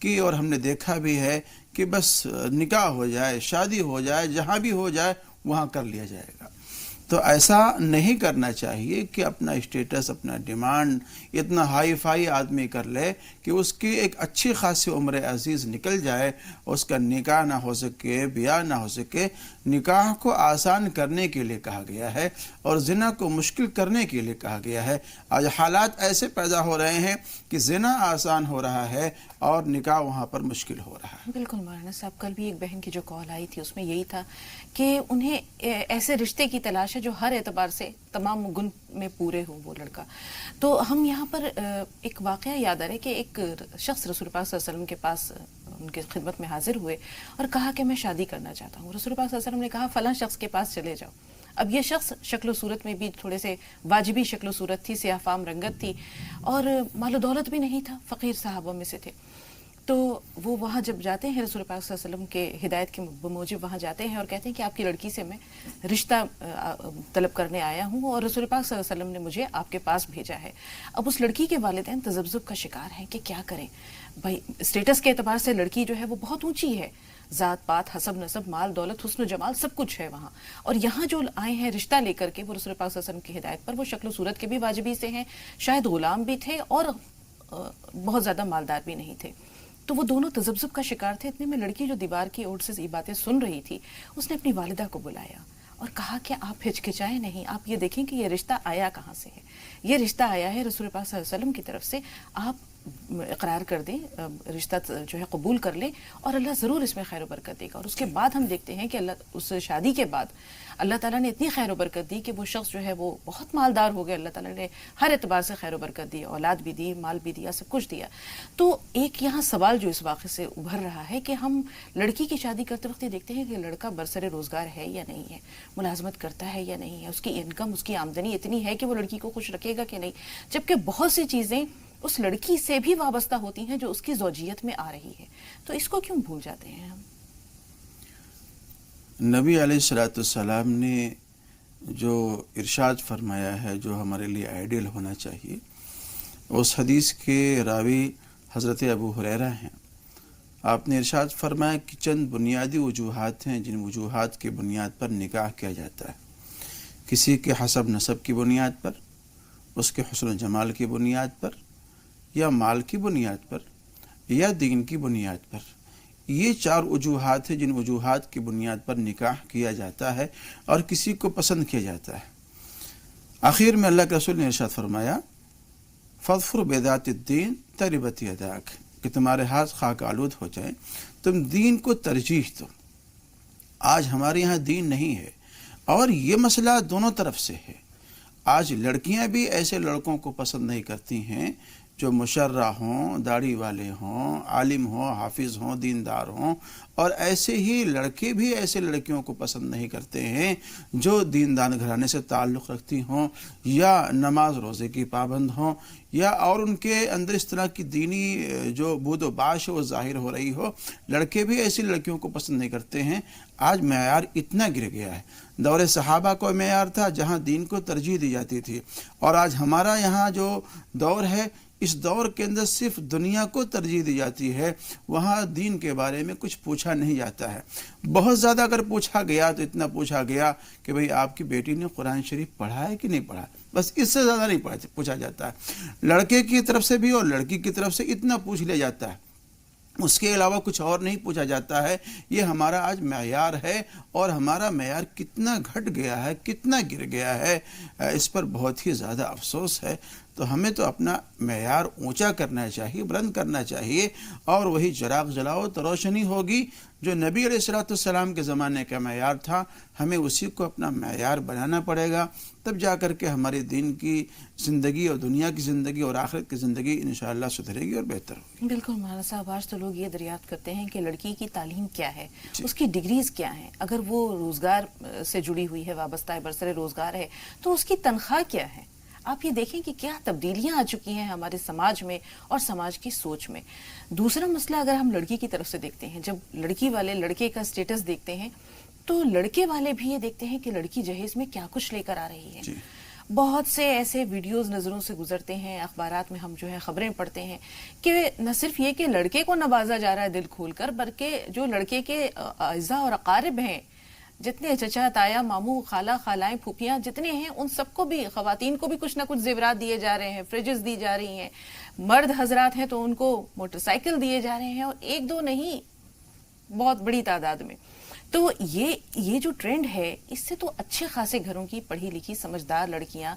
کی، اور ہم نے دیکھا بھی ہے کہ بس نکاح ہو جائے، شادی ہو جائے، جہاں بھی ہو جائے وہاں کر لیا جائے گا۔ تو ایسا نہیں کرنا چاہیے کہ اپنا اسٹیٹس، اپنا ڈیمانڈ اتنا ہائی فائی آدمی کر لے کہ اس کی ایک اچھی خاصی عمر عزیز نکل جائے، اس کا نکاح نہ ہو سکے، بیاہ نہ ہو سکے۔ نکاح کو آسان کرنے کے لیے کہا گیا ہے اور زنا کو مشکل کرنے کے لیے کہا گیا ہے۔ آج حالات ایسے پیدا ہو رہے ہیں کہ زنا آسان ہو رہا ہے اور نکاح وہاں پر مشکل ہو رہا ہے۔ بالکل مولانا صاحب، کل بھی ایک بہن کی جو کال آئی تھی اس میں یہی تھا کہ انہیں ایسے رشتے کی تلاش ہے جو ہر اعتبار سے تمام گن میں پورے ہوں وہ لڑکا۔ تو ہم یہاں پر ایک واقعہ یاد آ رہا ہے کہ ایک شخص رسول پاک صلی اللہ علیہ وسلم کے پاس ان کی خدمت میں حاضر ہوئے اور کہا کہ میں شادی کرنا چاہتا ہوں۔ رسول پاک صلی اللہ علیہ وسلم نے کہا فلاں شخص کے پاس چلے جاؤ۔ اب یہ شخص شکل و صورت میں بھی تھوڑے سے واجبی شکل و صورت تھی، سیاہ فام رنگت تھی اور مال و دولت بھی نہیں تھا، فقیر صحابہ میں سے تھے۔ تو وہ وہاں جب جاتے ہیں رسول پاک صلی اللہ علیہ وسلم کے ہدایت کے بموجب وہاں جاتے ہیں اور کہتے ہیں کہ آپ کی لڑکی سے میں رشتہ طلب کرنے آیا ہوں اور رسول پاک صلی اللہ علیہ وسلم نے مجھے آپ کے پاس بھیجا ہے۔ اب اس لڑکی کے والدین تذبذب کا شکار ہیں کہ کیا کریں۔ بھائی اسٹیٹس کے اعتبار سے لڑکی جو ہے وہ بہت اونچی ہے، ذات پات، حسب نسب، مال دولت، حسن و جمال سب کچھ ہے وہاں، اور یہاں جو آئے ہیں رشتہ لے کر کے وہ رسول پاک صلی اللہ علیہ وسلم کی ہدایت پر، وہ شکل و صورت کے بھی واجبی سے ہیں، شاید غلام بھی تھے اور بہت زیادہ مالدار بھی نہیں تھے۔ تو وہ دونوں تذبذب کا شکار تھے۔ اتنے میں لڑکی جو دیوار کی اوٹ سے یہ باتیں سن رہی تھی، اس نے اپنی والدہ کو بلایا اور کہا کہ آپ ہچکچائیں نہیں، آپ یہ دیکھیں کہ یہ رشتہ آیا کہاں سے ہے۔ یہ رشتہ آیا ہے رسول پاک صلی اللہ علیہ وسلم کی طرف سے، آپ اقرار کر دیں، رشتہ جو ہے قبول کر لیں اور اللہ ضرور اس میں خیر و برکت دے گا۔ اور اس کے بعد ہم دیکھتے ہیں کہ اللہ اس شادی کے بعد اللہ تعالیٰ نے اتنی خیر و برکت دی کہ وہ شخص جو ہے وہ بہت مالدار ہو گیا۔ اللہ تعالیٰ نے ہر اعتبار سے خیر و برکت دی، اولاد بھی دی، مال بھی دیا، سب کچھ دیا۔ تو ایک یہاں سوال جو اس واقعے سے ابھر رہا ہے کہ ہم لڑکی کی شادی کرتے وقت یہ دیکھتے ہیں کہ لڑکا برسر روزگار ہے یا نہیں ہے، ملازمت کرتا ہے یا نہیں ہے، اس کی انکم، اس کی آمدنی اتنی ہے کہ وہ لڑکی کو خوش رکھے گا کہ نہیں، جبکہ بہت سی چیزیں اس لڑکی سے بھی وابستہ ہوتی ہیں جو اس کی زوجیت میں آ رہی ہے۔ تو اس کو کیوں بھول جاتے ہیں ہم؟ نبی علیہ الصلوۃ والسلام نے جو ارشاد فرمایا ہے، جو ہمارے لیے آئیڈیل ہونا چاہیے، اس حدیث کے راوی حضرت ابو ہریرہ ہیں۔ آپ نے ارشاد فرمایا کہ چند بنیادی وجوہات ہیں جن وجوہات کی بنیاد پر نکاح کیا جاتا ہے۔ کسی کے حسب نسب کی بنیاد پر، اس کے حسن و جمال کی بنیاد پر، یا مال کی بنیاد پر، یا دین کی بنیاد پر۔ یہ چار وجوہات ہیں جن وجوہات کی بنیاد پر نکاح کیا جاتا ہے اور کسی کو پسند کیا جاتا ہے۔ آخر میں اللہ کے رسول نے ارشاد فرمایا فاظفر بذات الدین تربت یداک، کہ تمہارے ہاتھ خاک آلود ہو جائیں، تم دین کو ترجیح دو۔ آج ہمارے یہاں دین نہیں ہے اور یہ مسئلہ دونوں طرف سے ہے۔ آج لڑکیاں بھی ایسے لڑکوں کو پسند نہیں کرتی ہیں جو مشرع ہوں، داڑھی والے ہوں، عالم ہوں، حافظ ہوں، دیندار ہوں، اور ایسے ہی لڑکے بھی ایسے لڑکیوں کو پسند نہیں کرتے ہیں جو دیندار گھرانے سے تعلق رکھتی ہوں یا نماز روزے کی پابند ہوں، یا اور ان کے اندر اس طرح کی دینی جو بود و باش ہے وہ ظاہر ہو رہی ہو۔ لڑکے بھی ایسی لڑکیوں کو پسند نہیں کرتے ہیں۔ آج معیار اتنا گر گیا ہے۔ دور صحابہ کو معیار تھا جہاں دین کو ترجیح دی جاتی تھی، اور آج ہمارا یہاں جو دور ہے، اس دور کے اندر صرف دنیا کو ترجیح دی جاتی ہے، وہاں دین کے بارے میں کچھ پوچھا نہیں جاتا ہے۔ بہت زیادہ اگر پوچھا گیا تو اتنا پوچھا گیا کہ بھئی آپ کی بیٹی نے قرآن شریف پڑھا ہے کہ نہیں پڑھا، بس اس سے زیادہ نہیں پوچھا جاتا ہے۔ لڑکے کی طرف سے بھی اور لڑکی کی طرف سے اتنا پوچھ لیا جاتا ہے، اس کے علاوہ کچھ اور نہیں پوچھا جاتا ہے۔ یہ ہمارا آج معیار ہے، اور ہمارا معیار کتنا گھٹ گیا ہے، کتنا گر گیا ہے، اس پر بہت ہی زیادہ افسوس ہے۔ تو ہمیں تو اپنا معیار اونچا کرنا چاہیے، بلند کرنا چاہیے، اور وہی چراغ جلاؤ تو روشنی ہوگی۔ جو نبی علیہ الصلوۃ والسلام کے زمانے کا معیار تھا، ہمیں اسی کو اپنا معیار بنانا پڑے گا، تب جا کر کے ہماری دین کی زندگی اور دنیا کی زندگی اور آخرت کی زندگی انشاءاللہ سدھرے گی اور بہتر ہوگی۔ بالکل مولانا صاحب، آج تو لوگ یہ دریافت کرتے ہیں کہ لڑکی کی تعلیم کیا ہے، اس کی ڈگریز کیا ہیں، اگر وہ روزگار سے جڑی ہوئی ہے، وابستہ ہے، برسر روزگار ہے، تو اس کی تنخواہ کیا ہے۔ آپ یہ دیکھیں کہ کیا تبدیلیاں آ چکی ہیں ہمارے سماج میں اور سماج کی سوچ میں۔ دوسرا مسئلہ اگر ہم لڑکی کی طرف سے دیکھتے ہیں، جب لڑکی والے لڑکے کا سٹیٹس دیکھتے ہیں تو لڑکے والے بھی یہ دیکھتے ہیں کہ لڑکی جہیز میں کیا کچھ لے کر آ رہی ہے، بہت سے ایسے ویڈیوز نظروں سے گزرتے ہیں، اخبارات میں ہم جو ہے خبریں پڑھتے ہیں کہ نہ صرف یہ کہ لڑکے کو نوازا جا رہا ہے دل کھول کر، بلکہ جو لڑکے کے اعزاء اور اقارب ہیں، جتنے چچا تایا ماموں خالہ خالائیں پھوپھیاں جتنے ہیں، ان سب کو بھی، خواتین کو بھی کچھ نہ کچھ زیورات دیے جا رہے ہیں، فریجز دی جا رہی ہیں، مرد حضرات ہیں تو ان کو موٹر سائیکل دیے جا رہے ہیں، اور ایک دو نہیں، بہت بڑی تعداد میں. تو یہ جو ٹرینڈ ہے، اس سے تو اچھے خاصے گھروں کی پڑھی لکھی سمجھدار لڑکیاں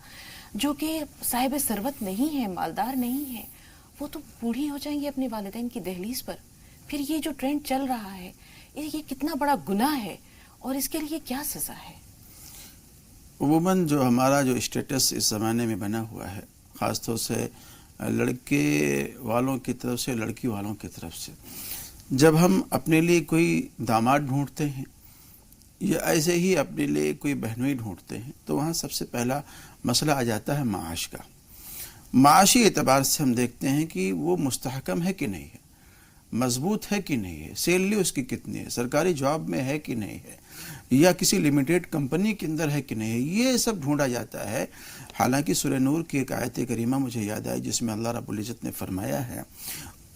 جو کہ صاحب ثروت نہیں ہیں، مالدار نہیں ہیں، وہ تو بوڑھی ہو جائیں گی اپنے والدین کی دہلیز پر. پھر یہ جو ٹرینڈ چل رہا ہے، یہ کتنا بڑا گناہ ہے اور اس کے لیے کیا سزا ہے؟ عموماً جو ہمارا جو اسٹیٹس اس زمانے میں بنا ہوا ہے، خاص طور سے لڑکے والوں کی طرف سے، لڑکی والوں کی طرف سے، جب ہم اپنے لیے کوئی داماد ڈھونڈتے ہیں یا ایسے ہی اپنے لیے کوئی بہنوئی ڈھونڈتے ہیں، تو وہاں سب سے پہلا مسئلہ آ جاتا ہے معاش کا. معاشی اعتبار سے ہم دیکھتے ہیں کہ وہ مستحکم ہے کہ نہیں ہے، مضبوط ہے کہ نہیں ہے، سیلری اس کی کتنی ہے، سرکاری جاب میں ہے کہ نہیں ہے، یا کسی لمیٹیڈ کمپنی کے اندر ہے کہ نہیں ہے، یہ سب ڈھونڈا جاتا ہے. حالانکہ سورہ نور کی ایک آیت کریمہ مجھے یاد آئی جس میں اللہ رب العزت نے فرمایا ہے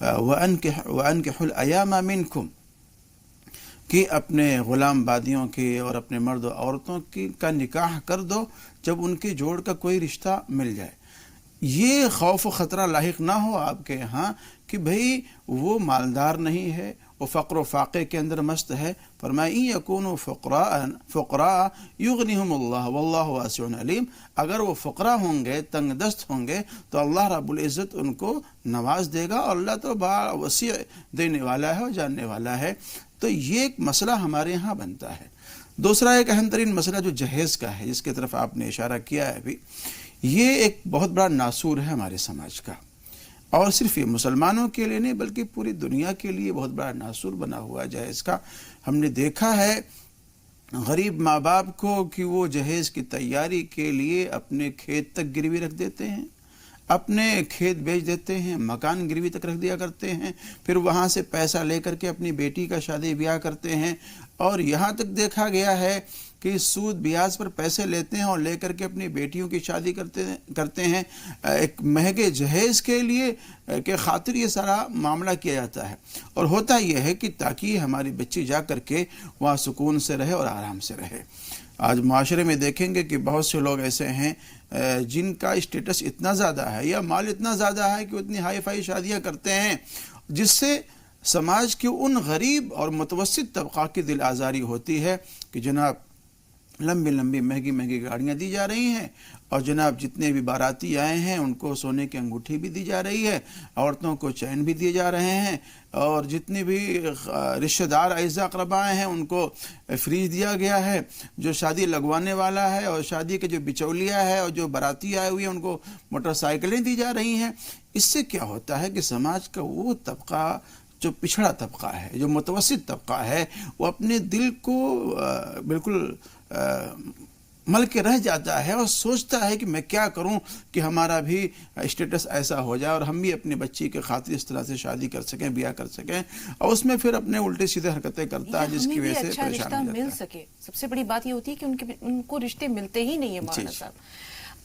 وَأَنْكِحُوا الْأَيَامَ مِنْكُمْ، کہ اپنے غلام بادیوں کے اور اپنے مرد و عورتوں کا نکاح کر دو جب ان کے جوڑ کا کوئی رشتہ مل جائے. یہ خوف و خطرہ لاحق نہ ہو آپ کے ہاں کہ بھئی وہ مالدار نہیں ہے، وہ فقر و فاقے کے اندر مست ہے. فرمایا اِن یکونوا فقراء یغنیہم اللہ واللہ واسع علیم، اگر وہ فقراء ہوں گے، تنگ دست ہوں گے، تو اللہ رب العزت ان کو نواز دے گا، اور اللہ تو بڑا وسیع دینے والا ہے اور جاننے والا ہے. تو یہ ایک مسئلہ ہمارے یہاں بنتا ہے. دوسرا ایک اہم ترین مسئلہ جو جہیز کا ہے، جس کی طرف آپ نے اشارہ کیا ہے ابھی، یہ ایک بہت بڑا ناسور ہے ہمارے سماج کا، اور صرف یہ مسلمانوں کے لیے نہیں بلکہ پوری دنیا کے لیے بہت بڑا ناسور بنا ہوا ہے جہیز کا. ہم نے دیکھا ہے غریب ماں باپ کو کہ وہ جہیز کی تیاری کے لیے اپنے کھیت تک گروی رکھ دیتے ہیں، اپنے کھیت بیچ دیتے ہیں، مکان گروی تک رکھ دیا کرتے ہیں، پھر وہاں سے پیسہ لے کر کے اپنی بیٹی کا شادی بیاہ کرتے ہیں، اور یہاں تک دیکھا گیا ہے کہ سود بیاج پر پیسے لیتے ہیں اور لے کر کے اپنی بیٹیوں کی شادی کرتے ہیں ایک مہنگے جہیز کے لیے کہ خاطر یہ سارا معاملہ کیا جاتا ہے. اور ہوتا یہ ہے کہ تاکہ ہماری بچی جا کر کے وہاں سکون سے رہے اور آرام سے رہے. آج معاشرے میں دیکھیں گے کہ بہت سے لوگ ایسے ہیں جن کا اسٹیٹس اتنا زیادہ ہے یا مال اتنا زیادہ ہے کہ وہ اتنی ہائی فائی شادیاں کرتے ہیں، جس سے سماج کے ان غریب اور متوسط طبقہ کی دل آزاری ہوتی ہے کہ جناب لمبی لمبی مہنگی مہنگی گاڑیاں دی جا رہی ہیں، اور جناب جتنے بھی باراتی آئے ہیں ان کو سونے کی انگوٹھی بھی دی جا رہی ہے، عورتوں کو چین بھی دیے جا رہے ہیں، اور جتنے بھی رشتہ دار اعزاء اقرباء ہیں ان کو فریج دیا گیا ہے. جو شادی لگوانے والا ہے اور شادی کے جو بچولیا ہے اور جو باراتی آئے ہوئے ہیں ان کو موٹر سائیکلیں دی جا رہی ہیں. اس سے کیا ہوتا ہے کہ سماج کا وہ طبقہ جو پچھڑا طبقہ ہے، جو متوسط طبقہ ہے، وہ اپنے دل کو بالکل مل کے رہ جاتا ہے اور سوچتا ہے کہ میں کیا کروں کہ ہمارا بھی اسٹیٹس ایسا ہو جائے اور ہم بھی اپنی بچی کے خاطر اس طرح سے شادی کر سکیں، بیاہ کر سکیں، اور اس میں پھر اپنے الٹے سیدھے حرکتیں کرتا ہے جس کی وجہ سے پریشان ہو جاتا ہے. مل سکے، سب سے بڑی بات یہ ہوتی ہے کہ ان کو رشتے ملتے ہی نہیں ہیں. مولانا صاحب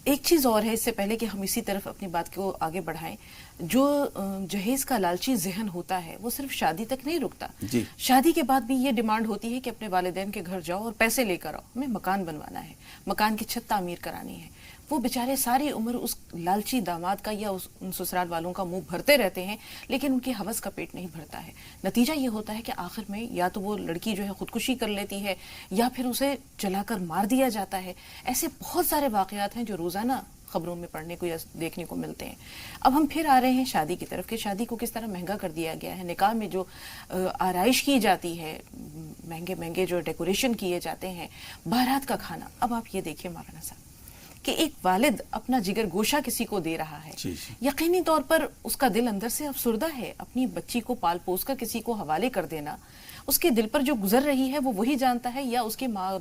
ایک چیز اور ہے، اس سے پہلے کہ ہم اسی طرف اپنی بات کو آگے بڑھائیں، جو جہیز کا لالچی ذہن ہوتا ہے وہ صرف شادی تک نہیں رکتا. شادی کے بعد بھی یہ ڈیمانڈ ہوتی ہے کہ اپنے والدین کے گھر جاؤ اور پیسے لے کر آؤ، ہمیں مکان بنوانا ہے، مکان کی چھت تعمیر کرانی ہے. وہ بیچارے ساری عمر اس لالچی داماد کا یا ان سسرال والوں کا منہ بھرتے رہتے ہیں، لیکن ان کی ہوس کا پیٹ نہیں بھرتا ہے. نتیجہ یہ ہوتا ہے کہ آخر میں یا تو وہ لڑکی جو ہے خودکشی کر لیتی ہے یا پھر اسے جلا کر مار دیا جاتا ہے. ایسے بہت سارے واقعات ہیں جو روزانہ خبروں میں پڑھنے کو یا دیکھنے کو ملتے ہیں. اب ہم پھر آ رہے ہیں شادی کی طرف کہ شادی کو کس طرح مہنگا کر دیا گیا ہے. نکاح میں جو آرائش کی جاتی ہے، مہنگے مہنگے جو ڈیکوریشن کیے جاتے ہیں، بارات کا کھانا. اب آپ یہ دیکھیے مولانا صاحب کہ ایک والد اپنا جگر گوشہ کسی کو دے رہا ہے، یقینی طور پر اس کا دل اندر سے افسردہ ہے. اپنی بچی کو پال پوس کر کسی کو حوالے کر دینا، اس کے دل پر جو گزر رہی ہے وہ وہی جانتا ہے یا اس کے ماں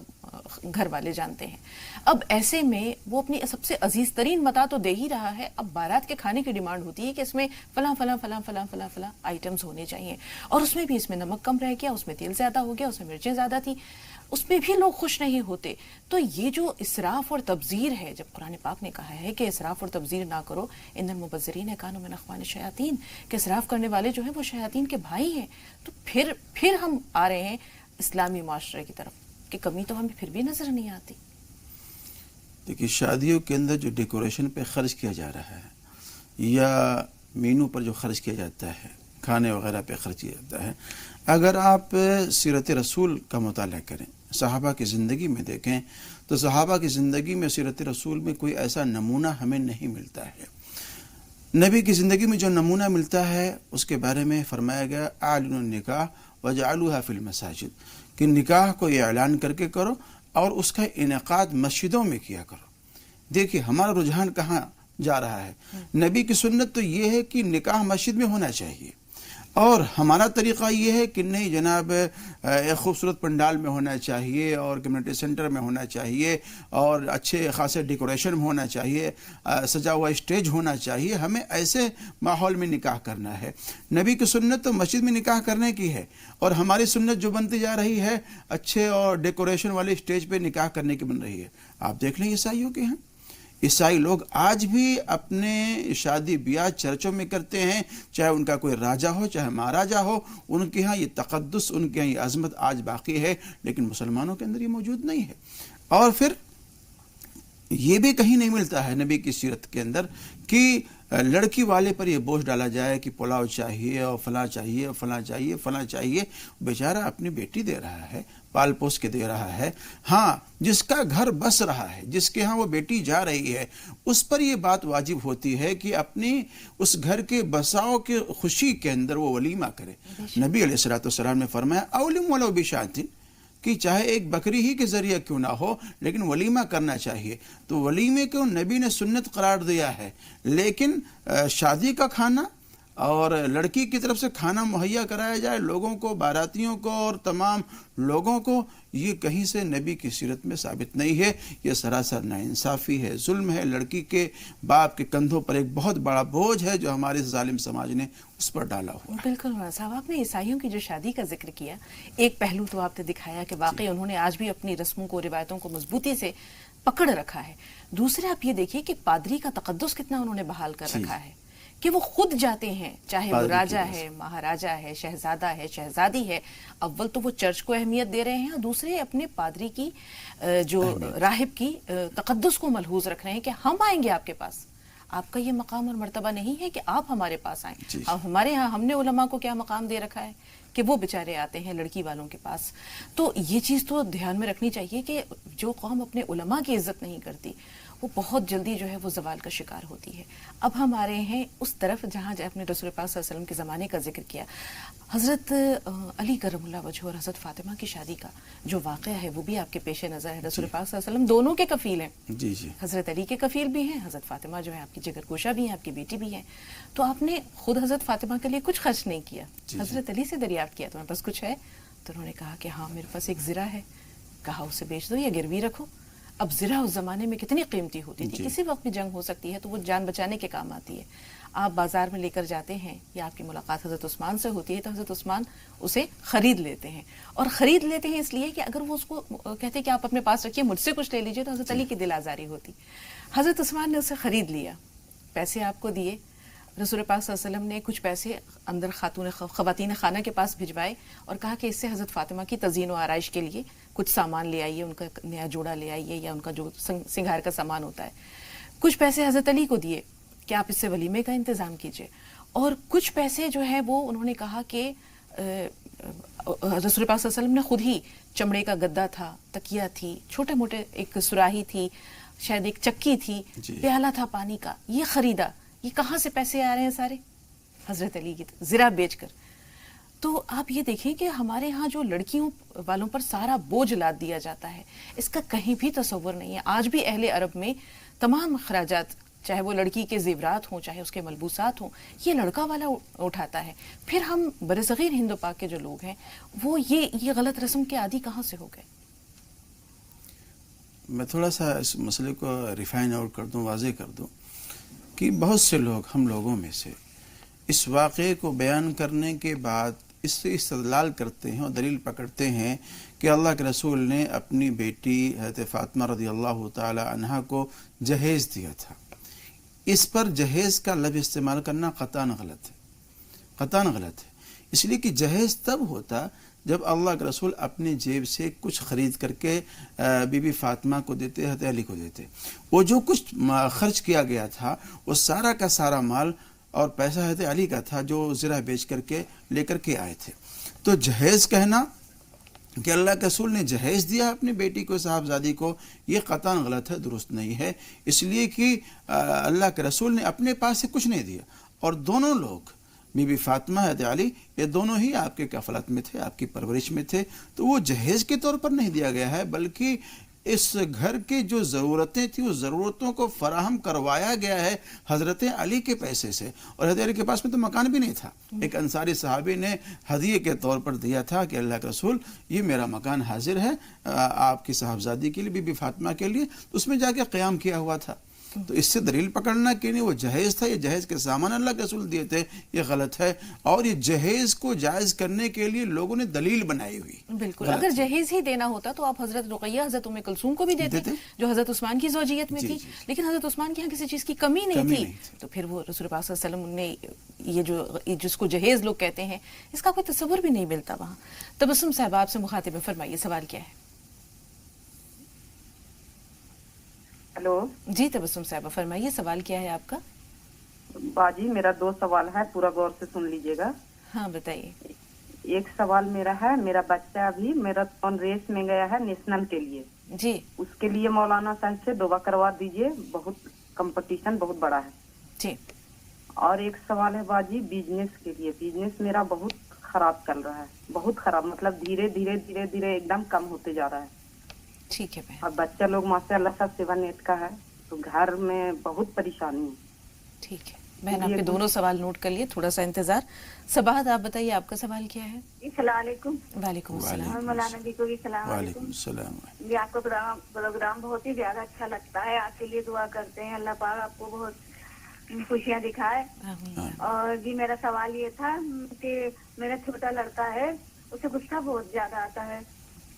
گھر والے جانتے ہیں. اب ایسے میں وہ اپنی سب سے عزیز ترین متاع تو دے ہی رہا ہے، اب بارات کے کھانے کی ڈیمانڈ ہوتی ہے کہ اس میں فلاں فلاں فلاں فلاں فلاں فلاں آئٹمز ہونے چاہیے، اور اس میں بھی اس میں نمک کم رہ گیا، اس میں تیل زیادہ ہو گیا، اس میں مرچیں زیادہ تھی. اس میں بھی لوگ خوش نہیں ہوتے. تو یہ جو اسراف اور تبذیر ہے، جب قرآن پاک نے کہا ہے کہ اسراف اور تبذیر نہ کرو، ان المبذرین کانوا من اخوان الشیاطین، کہ اسراف کرنے والے جو ہیں وہ شیاطین کے بھائی ہیں. تو پھر ہم آ رہے ہیں اسلامی معاشرے کی طرف کہ کمی تو ہمیں پھر بھی نظر نہیں آتی. دیکھیے شادیوں کے اندر جو ڈیکوریشن پہ خرچ کیا جا رہا ہے یا مینو پر جو خرچ کیا جاتا ہے، کھانے وغیرہ پہ خرچ کیا جاتا ہے، اگر آپ سیرت رسول کا مطالعہ کریں، صحابہ کی زندگی میں دیکھیں تو صحابہ کی زندگی میں سیرت رسول میں کوئی ایسا نمونہ ہمیں نہیں ملتا ہے. نبی کی زندگی میں جو نمونہ ملتا ہے اس کے بارے میں فرمایا گیا اعلنوا النکاح وجعلوها فی المساجد، کہ نکاح کو اعلان کر کے کرو اور اس کا انعقاد مسجدوں میں کیا کرو. دیکھیے ہمارا رجحان کہاں جا رہا ہے. نبی کی سنت تو یہ ہے کہ نکاح مسجد میں ہونا چاہیے، اور ہمارا طریقہ یہ ہے کہ نہیں جناب ایک خوبصورت پنڈال میں ہونا چاہیے اور کمیونٹی سینٹر میں ہونا چاہیے اور اچھے خاصے ڈیکوریشن میں ہونا چاہیے، سجا ہوا اسٹیج ہونا چاہیے. ہمیں ایسے ماحول میں نکاح کرنا ہے. نبی کی سنت تو مسجد میں نکاح کرنے کی ہے، اور ہماری سنت جو بنتی جا رہی ہے اچھے اور ڈیکوریشن والے اسٹیج پہ نکاح کرنے کی بن رہی ہے. آپ دیکھ لیں عیسائیوں کے ہیں، عیسائی لوگ آج بھی اپنے شادی بیاہ چرچوں میں کرتے ہیں، چاہے ان کا کوئی راجہ ہو چاہے مہاراجہ ہو. ان کے ہاں یہ تقدس، ان کے ہاں یہ عظمت آج باقی ہے، لیکن مسلمانوں کے اندر یہ موجود نہیں ہے. اور پھر یہ بھی کہیں نہیں ملتا ہے نبی کی سیرت کے اندر کہ لڑکی والے پر یہ بوجھ ڈالا جائے کہ پلاؤ چاہیے اور فلاں چاہیے اور فلاں چاہیے فلاں چاہیے. بیچارہ اپنی بیٹی دے رہا ہے، پال پوس کے دے رہا ہے. ہاں جس کا گھر بس رہا ہے، جس کے ہاں وہ بیٹی جا رہی ہے، اس پر یہ بات واجب ہوتی ہے کہ اپنی اس گھر کے بساؤ کے خوشی کے اندر وہ ولیمہ کرے. نبی علیہ الصلوۃ والسلام نے فرمایا اولم ولو بشاۃ، کہ چاہے ایک بکری ہی کے ذریعے کیوں نہ ہو لیکن ولیمہ کرنا چاہیے. تو ولیمے کو نبی نے سنت قرار دیا ہے، لیکن شادی کا کھانا اور لڑکی کی طرف سے کھانا مہیا کرایا جائے لوگوں کو، باراتیوں کو اور تمام لوگوں کو، یہ کہیں سے نبی کی سیرت میں ثابت نہیں ہے. یہ سراسر ناانصافی ہے، ظلم ہے. لڑکی کے باپ کے کندھوں پر ایک بہت بڑا بوجھ ہے جو ہمارے ظالم سماج نے اس پر ڈالا ہوا. بالکل صاحب، آپ نے عیسائیوں کی جو شادی کا ذکر کیا، ایک پہلو تو آپ نے دکھایا کہ واقعی انہوں نے آج بھی اپنی رسموں کو، روایتوں کو مضبوطی سے پکڑ رکھا ہے. دوسرے آپ یہ دیکھیے کہ پادری کا تقدس کتنا انہوں نے بحال کر رکھا ہے، کہ وہ خود جاتے ہیں، چاہے وہ راجہ ہے، مہاراجہ ہے، شہزادہ ہے، شہزادی ہے. اول تو وہ چرچ کو اہمیت دے رہے ہیں، اور دوسرے اپنے پادری کی جو راہب کی تقدس کو ملحوظ رکھ رہے ہیں کہ ہم آئیں گے آپ کے پاس. آپ کا یہ مقام اور مرتبہ نہیں ہے کہ آپ ہمارے پاس آئیں. ہمارے ہاں ہم نے علماء کو کیا مقام دے رکھا ہے کہ وہ بیچارے آتے ہیں لڑکی والوں کے پاس. تو یہ چیز تو دھیان میں رکھنی چاہیے کہ جو قوم اپنے علماء کی عزت نہیں کرتی وہ بہت جلدی جو ہے وہ زوال کا شکار ہوتی ہے. اب ہم آ رہے ہیں اس طرف جہاں اپنے رسول پاک صلی اللہ علیہ وسلم کے زمانے کا ذکر کیا. حضرت علی کرم اللہ وجہ اور حضرت فاطمہ کی شادی کا جو واقعہ ہے وہ بھی آپ کے پیش نظر ہے. رسول پاک صلی اللہ علیہ وسلم دونوں کے کفیل ہیں. جی جی، حضرت علی کے کفیل بھی ہیں، حضرت فاطمہ جو ہے آپ کی جگر گوشہ بھی ہیں، آپ کی بیٹی بھی ہیں. تو آپ نے خود حضرت فاطمہ کے لیے کچھ خرچ نہیں کیا، حضرت علی سے دریافت کیا تمہارے پاس کچھ ہے؟ تو انہوں نے کہا کہ ہاں میرے پاس ایک زرہ ہے. کہا اسے بیچ دو یا گروی رکھو. اب زرہ اس زمانے میں کتنی قیمتی ہوتی تھی، کسی وقت بھی جنگ ہو سکتی ہے تو وہ جان بچانے کے کام آتی ہے. آپ بازار میں لے کر جاتے ہیں یا آپ کی ملاقات حضرت عثمان سے ہوتی ہے تو حضرت عثمان اسے خرید لیتے ہیں. اور خرید لیتے ہیں اس لیے کہ اگر وہ اس کو کہتے کہ آپ اپنے پاس رکھیے مجھ سے کچھ لے لیجیے تو حضرت علی کی دل آزاری ہوتی. حضرت عثمان نے اسے خرید لیا، پیسے آپ کو دیے. رسول پاک صلی اللہ علیہ وسلم نے کچھ پیسے اندر خواتین خانہ کے پاس بھجوائے اور کہا کہ اس سے حضرت فاطمہ کی تزئین و آرائش کے لیے کچھ سامان لے آئیے، ان کا نیا جوڑا لے آئیے یا ان کا جو سنگھار کا سامان ہوتا ہے. کچھ پیسے حضرت علی کو دیے کہ آپ اس سے ولیمے کا انتظام کیجیے، اور کچھ پیسے جو ہے وہ انہوں نے کہا کہ رسول پاک صلی اللہ علیہ وسلم نے خود ہی چمڑے کا گدا تھا، تکیہ تھی، چھوٹے موٹے ایک سراہی تھی، شاید ایک چکی تھی، پیالہ تھا پانی کا، یہ خریدا. یہ کہاں سے پیسے آ رہے ہیں سارے؟ حضرت علی کی زرہ بیچ کر. تو آپ یہ دیکھیں کہ ہمارے ہاں جو لڑکیوں والوں پر سارا بوجھ لاد دیا جاتا ہے، اس کا کہیں بھی تصور نہیں ہے. آج بھی اہل عرب میں تمام اخراجات، چاہے وہ لڑکی کے زیورات ہوں چاہے اس کے ملبوسات ہوں، یہ لڑکا والا اٹھاتا ہے. پھر ہم برصغیر ہند و پاک کے جو لوگ ہیں وہ یہ غلط رسم کے عادی کہاں سے ہو گئے؟ میں تھوڑا سا اس مسئلے کو ریفائن آؤٹ کر دوں، واضح کر دوں کہ بہت سے لوگ، ہم لوگوں میں سے اس واقعے کو بیان کرنے کے بعد اس سے استدلال کرتے ہیں اور دلیل پکڑتے ہیں کہ اللہ کے رسول نے اپنی بیٹی حضرت فاطمہ رضی اللہ تعالی عنہا کو جہیز دیا تھا. اس پر جہیز کا لفظ استعمال کرنا قطعاً غلط ہے، قطعاً غلط ہے. اس لیے کہ جہیز تب ہوتا جب اللہ کے رسول اپنی جیب سے کچھ خرید کر کے بی بی فاطمہ کو دیتے، حضرت علی کو دیتے. وہ جو کچھ خرچ کیا گیا تھا وہ سارا کا سارا مال اور پیسہ حضرت علی کا تھا جو زرہ بیچ کر کے لے کر کے آئے تھے. تو جہیز کہنا کہ اللہ کے رسول نے جہیز دیا اپنی بیٹی کو، صاحبزادی کو، یہ قطعاً غلط ہے، درست نہیں ہے. اس لیے کہ اللہ کے رسول نے اپنے پاس سے کچھ نہیں دیا، اور دونوں لوگ بی بی فاطمہ حضرت علی یہ دونوں ہی آپ کے کفالت میں تھے، آپ کی پرورش میں تھے. تو وہ جہیز کے طور پر نہیں دیا گیا ہے، بلکہ اس گھر کی جو ضرورتیں تھیں اس ضرورتوں کو فراہم کروایا گیا ہے حضرت علی کے پیسے سے. اور حضرت علی کے پاس میں تو مکان بھی نہیں تھا. ایک انصاری صحابی نے ہدیے کے طور پر دیا تھا کہ اللہ کے رسول یہ میرا مکان حاضر ہے آپ کی صاحبزادی کے لیے، بی بی فاطمہ کے لیے. تو اس میں جا کے قیام کیا ہوا تھا. تو اس سے دلیل پکڑنا کہ نہیں وہ جہیز تھا، یہ جہیز کے سامان اللہ کے رسول دیے تھے، یہ غلط ہے. اور یہ جہیز کو جائز کرنے کے لیے لوگوں نے دلیل بنائی ہوئی. بالکل، اگر جہیز ہی دینا ہوتا تو آپ حضرت رقیہ، حضرت ام کلثوم کو بھی دیتے جو حضرت عثمان کی زوجیت میں تھی. لیکن حضرت عثمان کے یہاں کسی چیز کی کمی نہیں تھی. تو پھر وہ رسول پاک صلی اللہ علیہ وسلم نے یہ جو جس کو جہیز لوگ کہتے ہیں اس کا کوئی تصور بھی نہیں ملتا وہاں. تبسم صاحب آپ سے مخاطب ہے، فرمائیے سوال کیا ہے؟ ہلو جی تبسم صاحبہ فرمائیے سوال کیا ہے آپ کا؟ باجی میرا 2 سوال ہے، پورا غور سے سن لیجیے گا. ہاں بتائیے. ایک سوال میرا ہے، میرا بچہ ابھی میراتھن ریس میں گیا ہے نیشنل کے لیے جی، اس کے لیے مولانا صاحب سے دعا کروا دیجیے، بہت کمپٹیشن بہت بڑا ہے. جی. اور ایک سوال ہے باجی بزنس کے لیے. بزنس میرا بہت خراب چل رہا ہے، بہت خراب، مطلب دھیرے دھیرے ایک دم کم ہوتے جا رہا ہے. ٹھیک ہے بہن. اور بچہ لوگ ماشاء اللہ سب 7 کا ہے، تو گھر میں بہت پریشانی ہے. ٹھیک ہے بہن، آپ کے دونوں سوال نوٹ کر لیے، تھوڑا سا انتظار. صباحت آپ بتائیے آپ کا سوال کیا ہے؟ السلام علیکم. وعلیکم السلام. مولانا جی کو بھی السلام وعلیکم علیکم. السلام. جی آپ کا پروگرام بہت ہی زیادہ اچھا لگتا ہے، آپ کے لیے دعا کرتے ہیں اللہ پاک آپ کو بہت خوشیاں دکھائے. اور جی میرا سوال یہ تھا کہ میرا چھوٹا لڑکا ہے، اسے غصہ بہت زیادہ آتا ہے،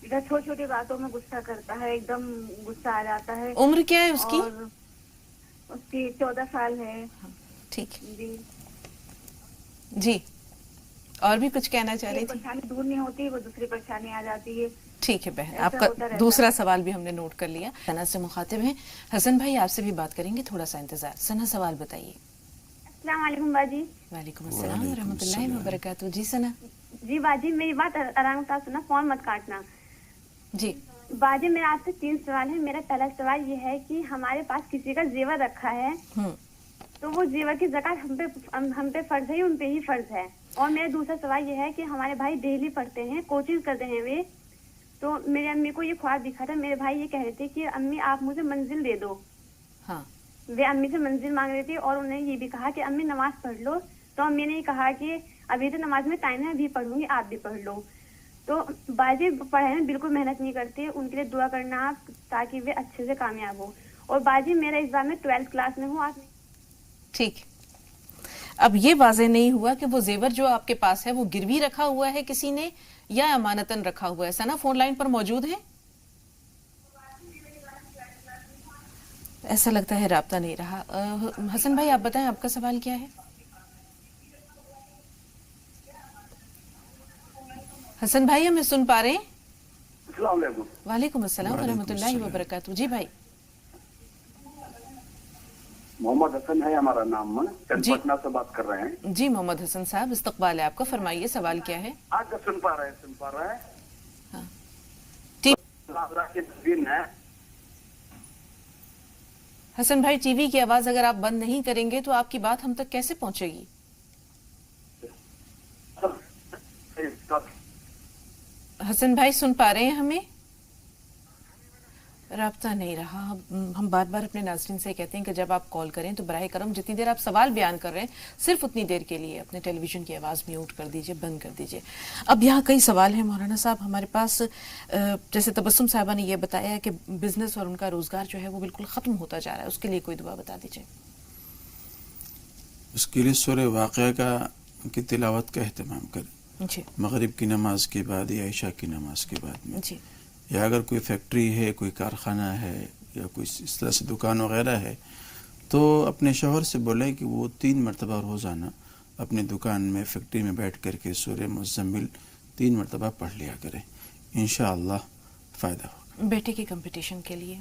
ادھر چھوٹی چھوٹی باتوں میں غصہ کرتا ہے، ایک دم غصہ آ جاتا ہے. عمر کیا ہے اس کی؟ اور اس کی 14 سال ہے. ٹھیک جی جی. اور بھی کچھ کہنا چاہ رہی تھی؟ پریشانی دور نہیں ہوتی، وہ دوسری پریشانی آ جاتی ہے. ٹھیک ہے بہن، آپ کا دوسرا سوال بھی ہم نے نوٹ کر لیا. ثنا سے مخاطب ہیں، حسن بھائی آپ سے بھی بات کریں گے، تھوڑا سا انتظار. ثنا سوال بتائیے. السلام علیکم باجی. وعلیکم السلام ورحمۃ اللہ وبرکاتہ. جی ثنا. جی باجی میری بات آرام سے سنا، فون مت کاٹنا. جی باجی میرا آپ سے 3 سوال ہے. میرا پہلا سوال یہ ہے کہ ہمارے پاس کسی کا زیور رکھا ہے تو وہ زیور کی زکات ہم پہ فرض ہے، ان پہ ہی فرض ہے. اور میرا دوسرا سوال یہ ہے کہ ہمارے بھائی ڈیلی پڑھتے ہیں، کوچنگ کرتے ہیں وہ، تو میرے امی کو یہ خواب دکھا تھا، میرے بھائی یہ کہہ رہے تھے کہ امی آپ مجھے منزل دے دو. ہاں. وہ امی سے منزل مانگ رہی تھی اور انہیں یہ بھی کہا کہ امی نماز پڑھ لو. تو امی نے کہا کہ ابھی تو نماز میں ٹائم ہے، ابھی پڑھوں گی، آپ بھی پڑھ لو. تو باجی پڑھائی میں بالکل محنت نہیں کرتی، ان کے لیے دعا کرنا آپ تاکہ وہ اچھے سے کامیاب ہو. اور باجی میرا اس بار میں 12th کلاس میں ہوں. آپ ٹھیک. اب یہ واضح نہیں ہوا کہ وہ زیور جو آپ کے پاس ہے وہ گروی رکھا ہوا ہے کسی نے یا امانتاً رکھا ہوا ہے. ثنا فون لائن پر موجود ہے؟ ایسا لگتا ہے رابطہ نہیں رہا. حسن بھائی آپ بتائیں آپ کا سوال کیا ہے؟ حسن بھائی ہمیں سن پا رہے ہیں؟ السلام علیکم. وعلیکم السلام ورحمۃ اللہ وبرکاتہ. جی بھائی. محمد حسن ہے ہمارا نام، جی. پٹنہ سے بات کر رہے ہیں. جی محمد حسن صاحب استقبال ہے آپ کا، فرمائیے سوال کیا ہے؟ آپ کا سن پا رہے ہیں. ہاں ٹھیک. حسن بھائی ٹی وی کی آواز اگر آپ بند نہیں کریں گے تو آپ کی بات ہم تک کیسے پہنچے گی؟ حسن بھائی سن پا رہے ہیں ہمیں؟ رابطہ نہیں رہا. ہم بار بار اپنے ناظرین سے کہتے ہیں کہ جب آپ کال کریں تو براہ کرم جتنی دیر آپ سوال بیان کر رہے ہیں صرف اتنی دیر کے لیے اپنے ٹیلی ویژن کی آواز میوٹ کر دیجئے، بند کر دیجئے. اب یہاں کئی سوال ہیں مولانا صاحب ہمارے پاس. جیسے تبسم صاحبہ نے یہ بتایا کہ بزنس اور ان کا روزگار جو ہے وہ بالکل ختم ہوتا جا رہا ہے، اس کے لیے کوئی دعا بتا دیجئے. اس کے لیے سورہ واقعہ کی تلاوت کا اہتمام کریں. جی مغرب کی نماز کے بعد یا عشاء کی نماز کے بعد میں، جی یا اگر کوئی فیکٹری ہے، کوئی کارخانہ ہے، یا کوئی اس طرح سے دکان وغیرہ ہے، تو اپنے شوہر سے بولیں کہ وہ 3 مرتبہ روزانہ اپنی دکان میں، فیکٹری میں بیٹھ کر کے سورہ مزمل 3 مرتبہ پڑھ لیا کریں، انشاءاللہ فائدہ ہوگا. بیٹے کی کمپٹیشن کے لیے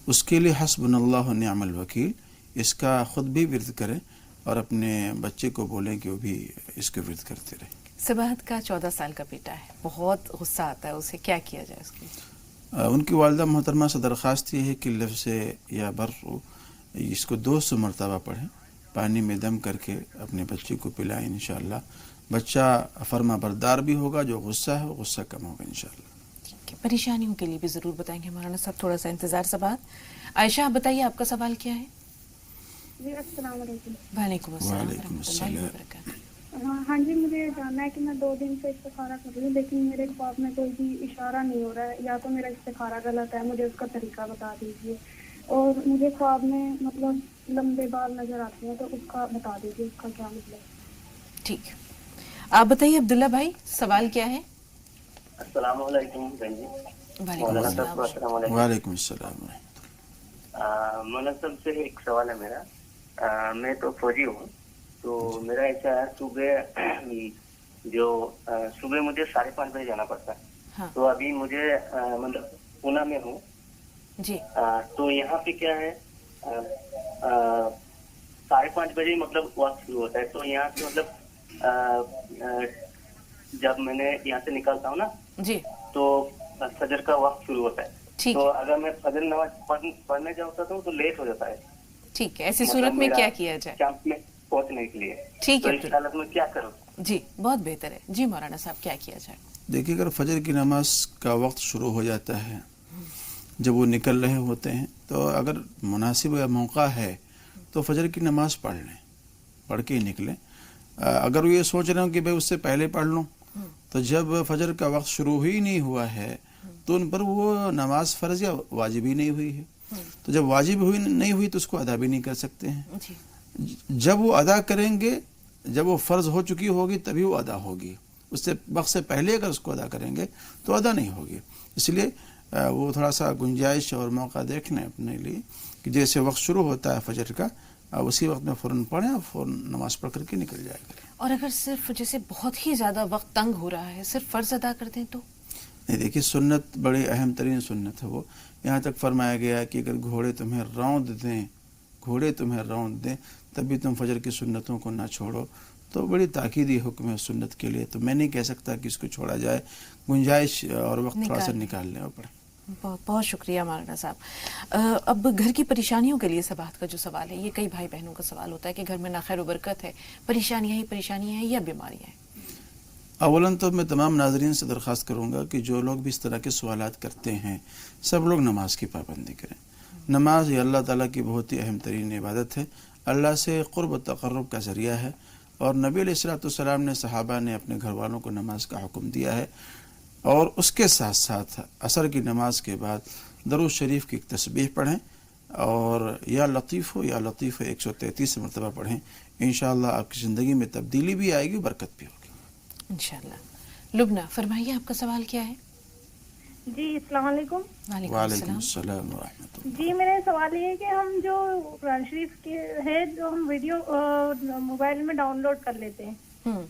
اس کے لیے حسبنا اللہ و نعم الوکیل، اس کا خود بھی ورد کریں اور اپنے بچے کو بولیں کہ وہ بھی اس کو ورد کرتے رہیں. سباحت کا 14 سال کا بیٹا ہے، بہت غصہ آتا ہے اسے، کیا کیا جائے اس کے؟ ان کی والدہ محترمہ سے درخواست یہ ہے کہ لفظ یا بر اس کو 200 مرتبہ پڑھیں، پانی میں دم کر کے اپنے بچے کو پلائیں، انشاءاللہ بچہ فرما بردار بھی ہوگا، جو غصہ ہے وہ غصہ کم ہوگا انشاءاللہ. ٹھیک ہے، پریشانیوں کے لیے بھی ضرور بتائیں گے مولانا صاحب، تھوڑا سا انتظار سباحت. عائشہ آپ بتائیے آپ کا سوال کیا ہے؟ جی السلام علیکم. وعلیکم السلام وعلیکم ورحمۃ اللہ السلام. وبرکاتہ. ہاں جی، مجھے یہ جاننا ہے کہ میں 2 دن سے استخارہ کر رہی ہوں، لیکن میرے خواب میں کوئی بھی اشارہ نہیں ہو رہا ہے، یا تو میرا استخارہ غلط ہے، مجھے اس کا طریقہ بتا دیجیے. اور مجھے خواب میں مطلب لمبے بال نظر آتے ہیں، تو اس کا بتا دیجیے، اس کا کیا مطلب ہے. ٹھیک، آپ بتائیے عبداللہ بھائی سوال کیا ہے؟ السلام علیکم بہن جی. وعلیکم مولانا السلام. صاحب السلام علیکم. وعلیکم السلام. مولانا صاحب سے ایک سوال ہے میرا. میں تو فوجی ہوں، تو میرا ایسا ہے صبح مجھے 5:30 بجے جانا پڑتا ہے. ہاں تو ابھی مجھے مطلب پونا میں ہوں، جی تو یہاں پہ کیا ہے 5:30 بجے مطلب وقت شروع ہوتا ہے. تو یہاں سے مطلب جب میں نے یہاں سے نکلتا ہوں نا، جی تو فجر کا وقت شروع ہوتا ہے. ٹھیک تو ہے، اگر میں فجر نماز پڑھنے جاتا ہوں تو لیٹ ہو جاتا ہے، ٹھیک ہے، ایسی مطلب صورت میں میرا کیا کیا جائے؟ کیمپ میں پہنچنے کے لیے. ٹھیک تو ہے اس حالت میں کیا کروں؟ جی بہت بہتر ہے. جی مولانا صاحب کیا کیا جائے؟ دیکھیے، اگر فجر کی نماز کا وقت شروع ہو جاتا ہے، جب وہ نکل رہے ہوتے ہیں، تو اگر مناسب موقع ہے تو فجر کی نماز پڑھ لیں، پڑھ کے ہی نکلیں. اگر وہ یہ سوچ رہے ہوں کہ بھائی اس سے پہلے پڑھ لوں، تو جب فجر کا وقت شروع ہی نہیں ہوا ہے تو ان پر وہ نماز فرض یا واجب ہی نہیں ہوئی ہے. تو جب واجب نہیں ہوئی تو اس کو ادا بھی نہیں کر سکتے ہیں. جی جب وہ ادا کریں گے، جب وہ فرض ہو چکی ہوگی تبھی وہ ادا ہوگی. اس سے وقت سے پہلے اگر اس کو ادا کریں گے تو ادا نہیں ہوگی. اس لیے وہ تھوڑا سا گنجائش اور موقع دیکھ لیں اپنے لیے کہ جیسے وقت شروع ہوتا ہے فجر کا، اسی وقت میں فوراً پڑھیں اور فوراً نماز پڑھ کر کے نکل جائے گا. اور اگر صرف جیسے بہت ہی زیادہ وقت تنگ ہو رہا ہے، صرف فرض ادا کر دیں تو؟ نہیں، دیکھیے سنت بڑی اہم ترین سنت ہے. وہ یہاں تک فرمایا گیا ہے کہ اگر گھوڑے تمہیں روند دیں تب بھی تم فجر کی سنتوں کو نہ چھوڑو. تو بڑی تاکیدی حکم ہے سنت کے لیے. تو میں نہیں کہہ سکتا کہ اس کو چھوڑا جائے، گنجائش اور وقت تھوڑا سا نکال لیں اور پڑھیں. بہت بہت شکریہ مولانا صاحب. اب گھر کی پریشانیوں کے لیے سباحت کا جو سوال ہے، یہ کئی بھائی بہنوں کا سوال ہوتا ہے کہ گھر میں نہ خیر و برکت ہے، پریشانیاں ہی پریشانیاں ہیں یا بیماریاں ہیں. اولاً تو میں تمام ناظرین سے درخواست کروں گا کہ جو لوگ بھی اس طرح کے سوالات کرتے ہیں، سب لوگ نماز کی پابندی کریں. نماز یہ اللہ تعالیٰ کی بہت ہی اہم ترین عبادت ہے، اللہ سے قرب و تقرب کا ذریعہ ہے. اور نبی علیہ الصلوۃ والسلام نے، صحابہ نے اپنے گھر والوں کو نماز کا حکم دیا ہے. اور اس کے ساتھ ساتھ عصر کی نماز کے بعد درود شریف کی ایک تسبیح پڑھیں، اور یا لطیف 133 مرتبہ پڑھیں. انشاءاللہ آپ کی زندگی میں تبدیلی بھی آئے گی، برکت بھی ہوگی انشاءاللہ. لبنہ فرمائیے آپ کا سوال کیا ہے؟ جی السلام علیکم. وعلیکم السلام ورحمۃ اللہ. جی میرا سوال یہ ہے کہ ہم جو قرآن شریف کے ہے جو ہم ویڈیو موبائل میں ڈاؤن لوڈ کر لیتے ہیں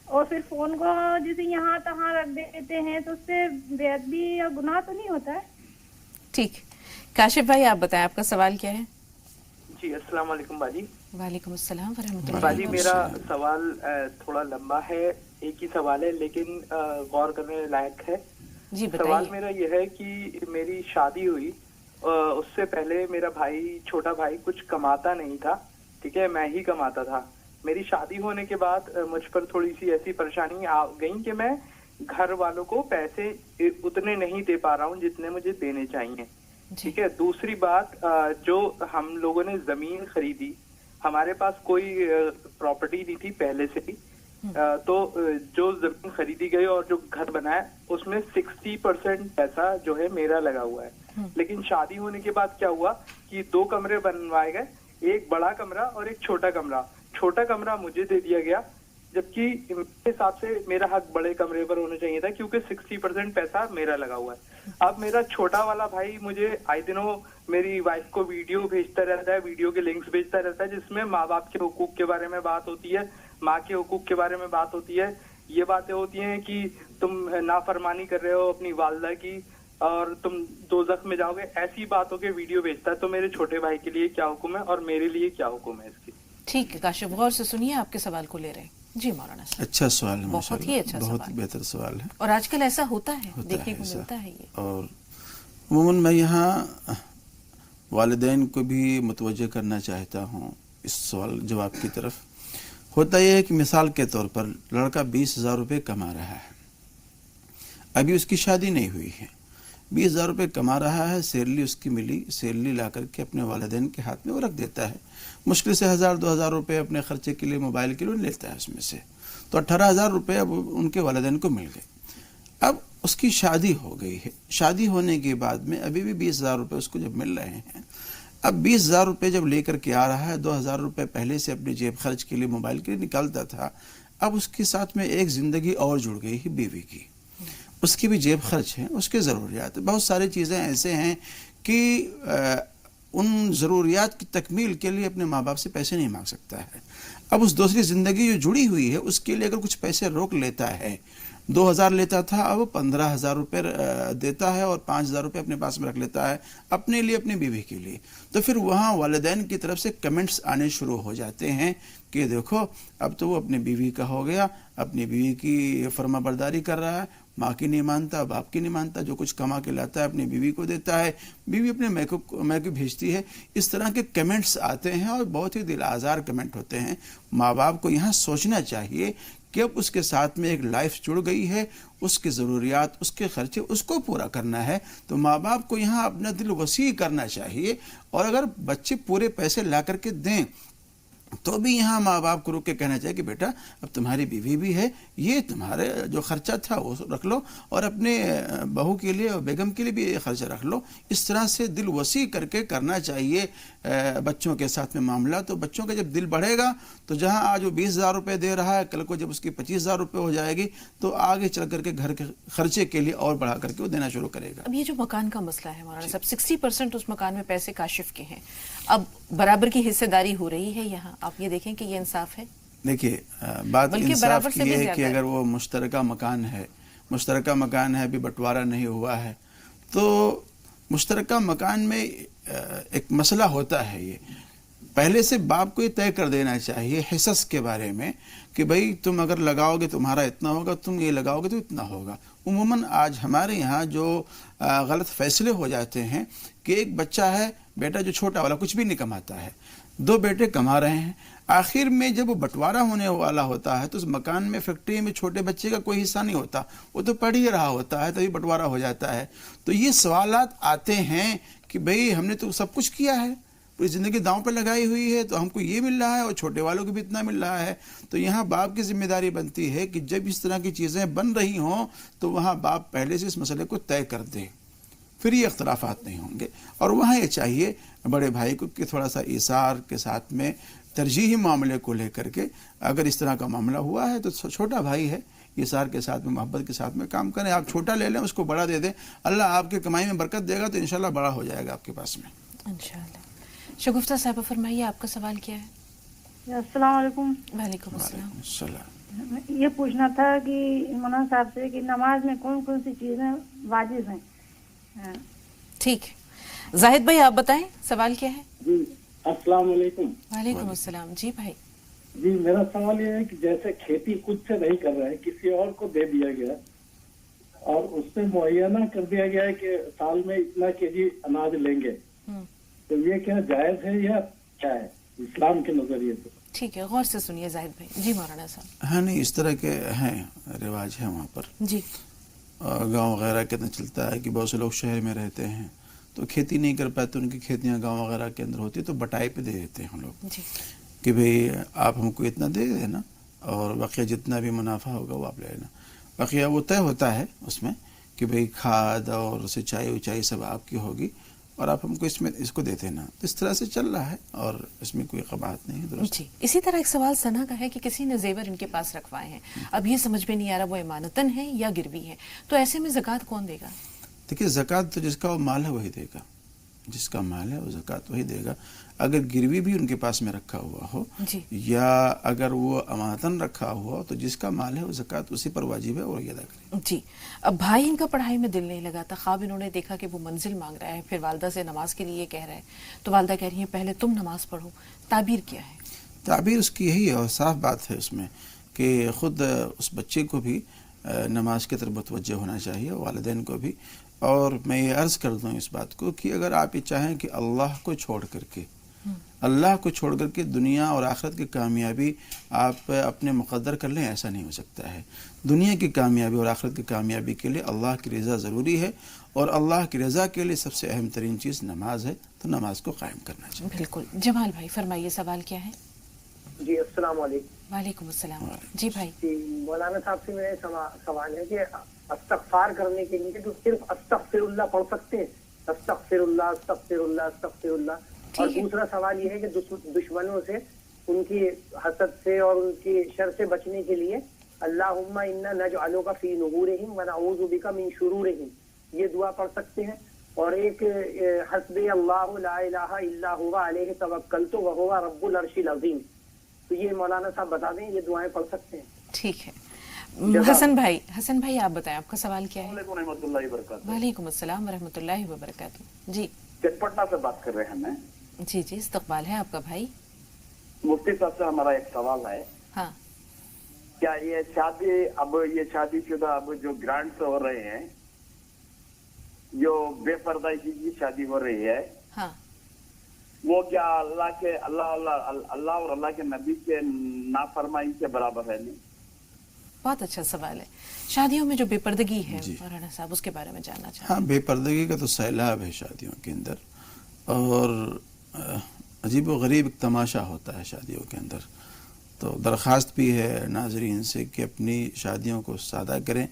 اور پھر فون کو جیسے یہاں تہاں رکھ دیتے ہیں، تو اس سے بے ادبی یا گناہ تو نہیں ہوتا ہے؟ ٹھیک، کاشف بھائی آپ بتائیں آپ کا سوال کیا ہے؟ جی السلام علیکم باجی. وعلیکم السلام ورحمۃ اللہ. باجی میرا سوال تھوڑا لمبا ہے، ایک ہی سوال ہے لیکن غور کرنے لائق ہے. جی سوال بتائیے. میرا یہ ہے کہ میری شادی ہوئی، اس سے پہلے میرا چھوٹا بھائی کچھ کماتا نہیں تھا، ٹھیک ہے، میں ہی کماتا تھا. میری شادی ہونے کے بعد مجھ پر تھوڑی سی ایسی پریشانی آ گئی کہ میں گھر والوں کو پیسے اتنے نہیں دے پا رہا ہوں جتنے مجھے دینے چاہیے، ٹھیک ہے. دوسری بات، جو ہم لوگوں نے زمین خریدی، ہمارے پاس کوئی پراپرٹی نہیں تھی پہلے سے ہی، تو جو زمین خریدی گئی اور جو گھر بنایا اس میں 60% پیسہ جو ہے میرا لگا ہوا ہے. لیکن شادی ہونے کے بعد کیا ہوا کہ 2 کمرے بنوائے گئے، ایک بڑا کمرہ اور ایک چھوٹا کمرہ. چھوٹا کمرہ مجھے دے دیا گیا جبکہ میرے حساب سے میرا حق بڑے کمرے پر ہونا چاہیے تھا کیونکہ 60% پیسہ میرا لگا ہوا ہے. اب میرا چھوٹا والا بھائی مجھے آئے دنوں میری وائف کو ویڈیو بھیجتا رہتا ہے, ویڈیو کے لنکس بھیجتا رہتا ہے جس میں ماں باپ کے حقوق کے بارے میں بات ہوتی ہے, ماں کے حقوق کے بارے میں بات ہوتی ہے. یہ باتیں ہوتی ہیں کہ تم نافرمانی کر رہے ہو اپنی والدہ کی اور تم دوزخ میں جاؤ گے, ایسی باتوں کے ویڈیو بھیجتا ہے. تو میرے چھوٹے بھائی کے لیے کیا حکم ہے اور میرے لیے کیا حکم ہے اس کی؟ ٹھیک ہے کاشف, غور سے سنیے, آپ کے سوال کو لے رہے ہیں. جی مولانا صاحب. اچھا سوال ہے, بہت ہی اچھا بہت سوال, بہتر سوال ہے. اور آج کل ایسا ہوتا ہے, دیکھنے کو ملتا ہے یہ. اور عموماً میں یہاں والدین کو بھی متوجہ کرنا چاہتا ہوں اس سوال جواب کی طرف. ہوتا یہ ہے کہ مثال کے طور پر لڑکا 20,000 روپے کما رہا ہے, ابھی اس کی شادی نہیں ہوئی ہے, 20,000 روپے کما رہا ہے, سیلری اس کی ملی, سیلری لا کر کے اپنے والدین کے ہاتھ میں وہ رکھ دیتا ہے. مشکل سے 1,000-2,000 روپے اپنے خرچے کے لیے, موبائل کے لیے لیتا ہے اس میں سے. تو 18,000 روپے اب ان کے والدین کو مل گئے. اب اس کی شادی ہو گئی ہے, شادی ہونے کے بعد میں ابھی بھی 20,000 روپے اس کو جب مل رہے ہیں, اب 20,000 روپے جب لے کر کے آ رہا ہے, 2,000 روپے پہلے سے اپنی جیب خرچ کے لیے, موبائل کے لیے نکالتا تھا. اب اس کے ساتھ میں ایک زندگی اور جڑ گئی ہے, بیوی کی. اس کی بھی جیب خرچ ہے, اس کے ضروریات, بہت ساری چیزیں ایسے ہیں کہ ان ضروریات کی تکمیل کے لیے اپنے ماں باپ سے پیسے نہیں مانگ سکتا ہے. اب اس دوسری زندگی جو جڑی ہوئی ہے اس کے لیے اگر کچھ پیسے روک لیتا ہے, 2,000 لیتا تھا اب 15,000 روپے دیتا ہے اور 5,000 روپے اپنے پاس میں رکھ لیتا ہے اپنے لیے, اپنی بیوی کے لیے. تو پھر وہاں والدین کی طرف سے کمنٹس آنے شروع ہو جاتے ہیں کہ دیکھو اب تو وہ اپنی بیوی کا ہو گیا, اپنی بیوی کی فرما برداری کر رہا ہے, ماں کی نہیں مانتا, باپ کی نہیں مانتا, جو کچھ کما کے لاتا ہے اپنی بیوی کو دیتا ہے, بیوی اپنے میں کو بھیجتی ہے. اس طرح کے کمنٹس آتے ہیں اور بہت ہی دل آزار کمنٹ ہوتے ہیں. ماں باپ کو یہاں سوچنا چاہیے کہ اب اس کے ساتھ میں ایک لائف جڑ گئی ہے, اس کے ضروریات, اس کے خرچے اس کو پورا کرنا ہے. تو ماں باپ کو یہاں اپنا دل وسیع کرنا چاہیے, اور اگر بچے پورے پیسے لا کر کے دیں تو بھی یہاں ماں باپ کو رک کے کہنا چاہیے کہ بیٹا اب تمہاری بیوی بھی ہے, یہ تمہارے جو خرچہ تھا وہ رکھ لو, اور اپنے بہو کے لیے اور بیگم کے لیے بھی یہ خرچہ رکھ لو. اس طرح سے دل وسیع کر کے کرنا چاہیے بچوں کے ساتھ میں معاملہ. تو بچوں کا جب دل بڑھے گا تو جہاں آج وہ 20,000 روپے دے رہا ہے, کل کو جب اس کی 25,000 روپے ہو جائے گی تو آگے چل کر کے گھر کے خرچے کے لیے اور بڑھا کر کے وہ دینا شروع کرے گا. اب یہ جو مکان کا مسئلہ ہے مولانا صاحب, 60% اس مکان میں پیسے کاشف کے ہیں, اب برابر کی حصے داری ہو رہی ہے یہاں, آپ یہ دیکھیں کہ یہ انصاف ہے. دیکھیے بات انصاف کی ہے کہ اگر وہ مشترکہ مکان ہے, مشترکہ مکان ہے, ابھی بٹوارہ نہیں ہوا ہے, تو مشترکہ مکان میں ایک مسئلہ ہوتا ہے. یہ پہلے سے باپ کو یہ طے کر دینا چاہیے حصص کے بارے میں کہ بھائی تم اگر لگاؤ گے تمہارا اتنا ہوگا, تم یہ لگاؤ گے تو اتنا ہوگا. عموماً آج ہمارے یہاں جو غلط فیصلے ہو جاتے ہیں کہ ایک بچہ ہے, بیٹا جو چھوٹا والا کچھ بھی نہیں کماتا ہے, 2 بیٹے کما رہے ہیں, آخر میں جب وہ بٹوارہ ہونے والا ہوتا ہے تو اس مکان میں, فیکٹری میں چھوٹے بچے کا کوئی حصہ نہیں ہوتا, وہ تو پڑھ ہی رہا ہوتا ہے, تبھی بٹوارہ ہو جاتا ہے. تو یہ سوالات آتے ہیں کہ بھئی ہم نے تو سب کچھ کیا ہے, پوری زندگی داؤں پہ لگائی ہوئی ہے, تو ہم کو یہ مل رہا ہے اور چھوٹے والوں کو بھی اتنا مل رہا ہے. تو یہاں باپ کی ذمہ داری بنتی ہے کہ جب اس طرح کی چیزیں بن رہی ہوں تو وہاں باپ پہلے سے اس مسئلے کو طے کر دے, پھر یہ اختلافات نہیں ہوں گے. اور وہاں یہ چاہیے بڑے بھائی کو کہ تھوڑا سا ایثار کے ساتھ میں ترجیحی معاملے کو لے کر کے, اگر اس طرح کا معاملہ ہوا ہے تو چھوٹا بھائی ہے, ایثار کے ساتھ میں, محبت کے ساتھ میں کام کریں. آپ چھوٹا لے لیں, اس کو بڑا دے دیں, اللہ آپ کے کمائی میں برکت دے گا تو انشاءاللہ بڑا ہو جائے گا آپ کے پاس میں انشاءاللہ. شگفتہ صاحبہ فرمائیے, آپ کا سوال کیا ہے؟ السلام علیکم. وعلیکم السلام. یہ پوچھنا تھا کہ مولانا صاحب سے کہ نماز میں کون کون سی چیزیں واجب ہیں؟ ٹھیک ہے, زاہد بھائی آپ بتائیں سوال کیا ہے؟ جی السلام علیکم. وعلیکم السلام. جی بھائی. جی میرا سوال یہ ہے کہ جیسے کھیتی خود سے نہیں کر رہے ہیں, کسی اور کو دے دیا گیا اور اس سے معینہ کر دیا گیا ہے کہ سال میں اتنا کیجی اناج لیں گے, تو یہ کیا جائز ہے یا کیا ہے اسلام کے نظریے سے؟ ٹھیک ہے, غور سے سنیے زاہد بھائی. جی مولانا صاحب. ہاں نہیں, اس طرح کے ہیں رواج ہے وہاں پر. جی گاؤں وغیرہ کتنا چلتا ہے کہ بہت سے لوگ شہر میں رہتے ہیں تو کھیتی نہیں کر پاتے, ان کی کھیتیاں گاؤں وغیرہ کے اندر ہوتی ہے تو بٹائی پہ دے دیتے ہیں ہم لوگ کہ بھئی آپ ہم کو اتنا دے دینا اور بقیہ جتنا بھی منافع ہوگا وہ آپ لے لینا. بقیہ وہ طے ہوتا ہے اس میں کہ بھئی کھاد اور سچائی وچائی سب آپ کی ہوگی اور آپ ہم کو اس کو دیتے نا. تو اس طرح سے چل رہا ہے اور اس میں کوئی قباحت نہیں ہے. درست. جی اسی طرح ایک سوال ثنا کا ہے کہ کسی نے زیور ان کے پاس رکھوائے ہیں, اب یہ سمجھ میں نہیں آ رہا وہ امانتاً ہے یا گروی ہے, تو ایسے میں زکوٰۃ کون دے گا؟ دیکھیے زکوٰۃ تو جس کا وہ مال ہے وہی دے گا, جس کا مال ہے وہ زکوٰۃ وہی دے گا. اگر گروی بھی ان کے پاس میں رکھا ہوا ہو جی یا اگر وہ امانتاً رکھا ہوا ہو تو جس کا مال ہے وہ زکوٰۃ اسی پر واجب ہے اور یہ ادا کرے. جی اب بھائی ان کا پڑھائی میں دل نہیں لگا تھا, خواب انہوں نے دیکھا کہ وہ منزل مانگ رہا ہے, پھر والدہ سے نماز کے لیے کہہ رہا ہے, تو والدہ کہہ رہی ہیں پہلے تم نماز پڑھو, تعبیر کیا ہے؟ تعبیر اس کی یہی ہے اور صاف بات ہے اس میں کہ خود اس بچے کو بھی نماز کی طرف متوجہ ہونا چاہیے, والدین کو بھی. اور میں یہ عرض کر دوں اس بات کو کہ اگر آپ یہ چاہیں کہ اللہ کو چھوڑ کر کے دنیا اور آخرت کی کامیابی آپ اپنے مقدر کر لیں, ایسا نہیں ہو سکتا ہے. دنیا کی کامیابی اور آخرت کی کامیابی کے لیے اللہ کی رضا ضروری ہے, اور اللہ کی رضا کے لیے سب سے اہم ترین چیز نماز ہے, تو نماز کو قائم کرنا چاہیے. بالکل. جمال بھائی فرمائیے سوال کیا ہے؟ جی السلام علیکم. وعلیکم السلام. جی بھائی. جی مولانا صاحب سے میرا سوال ہے کہ استغفار کرنے کے لیے تو صرف استغفر اللہ پڑھ سکتے ہیں؟ استغفر اللہ استغفر اللہ استغفر اللہ. اور دوسرا سوال یہ ہے کہ دشمنوں سے, ان کی حسد سے اور ان کی شر سے بچنے کے لیے اللہم انا نجعلک فی نحورہم ونعوذ بک من شرورہم, یہ دعا پڑھ سکتے ہیں. اور ایک حسبی اللہ لا الہ الا هو علیہ توکلت وہو رب العرش العظیم, تو یہ مولانا صاحب بتا دیں یہ دعائیں پڑھ سکتے ہیں؟ ٹھیک ہے. حسن بھائی آپ بتائیں آپ کا سوال کیا ہے؟ السلام علیکم ورحمۃ اللہ وبرکاتہ. وعلیکم السلام ورحمۃ اللہ وبرکاتہ. جی پٹنہ سے بات کر رہے ہیں ہمیں. جی استقبال ہے آپ کا بھائی. مفتی صاحب سے ہمارا ایک سوال ہے. ہاں کیا یہ شادی شدہ اب جو گرانٹس ہو رہے ہیں, جو بے پردگی کی شادی ہو رہی ہے, ہاں وہ کیا اللہ اور اللہ کے نبی کے نافرمانی کے برابر ہے؟ نہیں. بہت اچھا سوال ہے. شادیوں میں جو بے پردگی ہے مولانا صاحب اس کے بارے میں جاننا چاہتے ہیں. ہاں بے پردگی کا تو سیلاب ہے شادیوں کے اندر, اور عجیب و غریب ایک تماشا ہوتا ہے شادیوں کے اندر. تو درخواست بھی ہے ناظرین سے کہ اپنی شادیوں کو سادہ کریں,